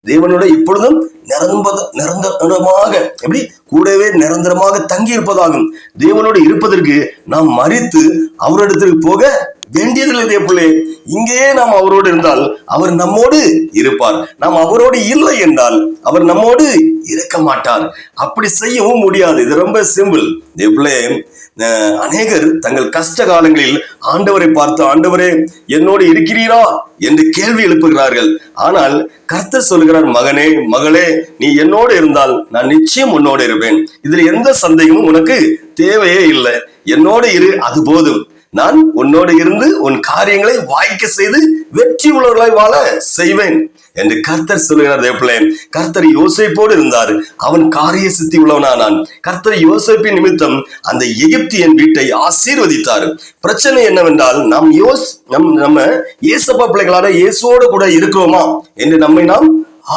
தேவனோட இப்பொழுதும் நிரந்தரமாக எப்படி கூடவே நிரந்தரமாக தங்கி இருப்பதாகும். தேவனோடு இருப்பதற்கு நாம் மரித்து அவரிடத்திற்கு போக வேண்டியதில்லை. பிள்ளை, இங்கேயே நாம் அவரோடு இருந்தால் அவர் நம்மோடு இருப்பார். நாம் அவரோடு இல்லை என்றால் அவர் நம்மோடு இருக்க மாட்டார். அப்படி செய்யவும் முடியாது. இது ரொம்ப சிம்பிள். பிள்ளை, அநேகர் தங்கள் கஷ்ட காலங்களில் ஆண்டவரை பார்த்து, ஆண்டவரே என்னோடு இருக்கிறீரா என்று கேள்வி எழுப்புகிறார்கள். ஆனால் கர்த்தர் சொல்கிறார், மகனே மகளே, நீ என்னோடு இருந்தால் நான் நிச்சயம் உன்னோடு இருப்பேன். இதுல எந்த சந்தேகமும் உனக்கு தேவையே இல்லை. என்னோடு இரு, அது போதும். நான் உன்னோடு இருந்து உன் காரியங்களை வாய்க்க செய்து வெற்றி உள்ளவர்களை வாழ செய்வேன் என்று கர்த்தர் சொல்லுகிறார். தேவப்பிள்ளை, கர்த்தர் யோசேப்போடு இருந்தார். அவன் காரிய சித்தி உள்ளவனானான். கர்த்தர் யோசேப்பின் நிமித்தம் அந்த எகிப்தியன் வீட்டை ஆசீர்வதித்தார். பிரச்சனை என்னவென்றால், நம்ம ஏசப்பா பிள்ளைகளான இயேசுவோடு கூட இருக்கிறோமா என்று நம்மை நாம்